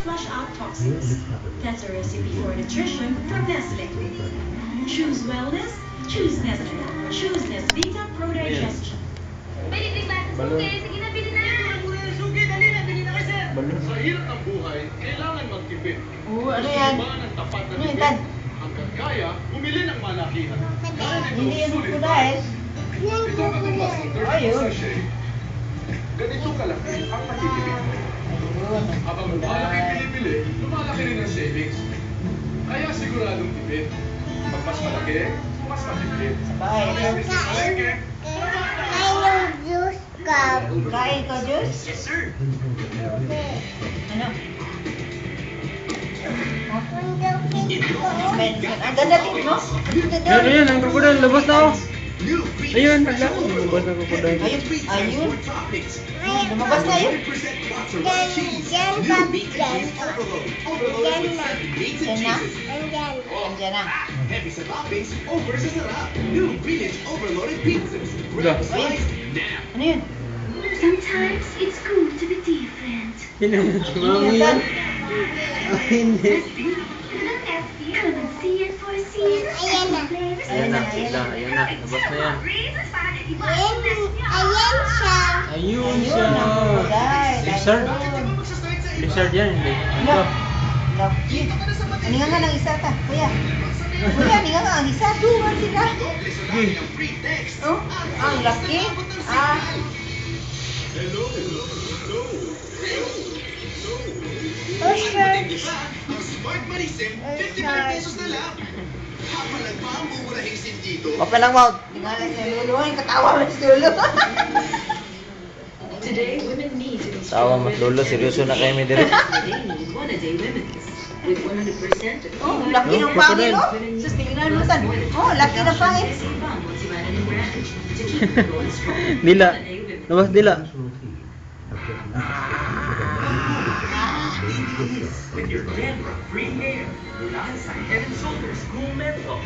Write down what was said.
flush out toxins. That's a recipe for nutrition from Nestle. Choose wellness, choose Nestle. Choose Nesvita Pro Digestion. Pwede din ba ito Balon. suki? Sige na, bili na. Suki, dali na, bili na kayo, sir. Balon. Sa hirap ng buhay, kailangan magtipid. Oo, ano yan? Iba ng tapat na Ano yan, tipid. Tad? Hanggang kaya, bumili ng malakihan. Kaya nito, Hindi yan sulit ko pa. dahil. Ito katumbas ng 30 Ayun. sachet. Ganito kalaki ang matitipid mo. Ayun. Habang lumalaki ang pinipili, lumalaki rin ang savings. Kaya siguradong tipid. Pag mas malaki, mas matipid. Sabay. Kaya mas malaki, Kain ko, Diyos? yes sir. Ano? Ang ganda din, no? Yan, yan, ang krokodil, labas na ako. Ayun, naglakad. Lumabas na krokodil. Ayun, ayun. Lumabas na yun. Yan na? Andiyan na. Heavy sa toppings, over sa sarap. New Greenwich Overloaded Pizzas. Wala. Grab a slice now. Ano yun? Sometimes it's good to be different. Yun na yun, si Ano Mami. yan? Hindi. Ang FD, calamansi and foreseen. Ayan na, ayan na. Ayan na, labas na yan. Reasons para iba Ayun Ayun, siya. ang krokodil. Lizard? Ayun. Lizard yan, hindi. Ano? Ito. Lucky. Aninga nga ng isa ta, kuya. Kuya, aninga nga ang isa. Duman sila. Oh, ang lucky. Ah, Hello, hello, hello. oh, sure. Ang Smart Money Sim, 55 pesos na lang. Habang nagmamurahing sim dito. Open lang, mouth. Hindi nga lang si Lulu. Yung katawa mo si Lulu. Today, women need to be Tawa mas lolo, seryoso na kayo may dire. They need one-a-day women's. With 100% Oh, laki ng pangin, oh. Sus, tingnan mo tan. Oh, laki ng pangin. Dila. Labas dila. With your Denver free hair, mula sa Head and Shoulders Cool Menthol.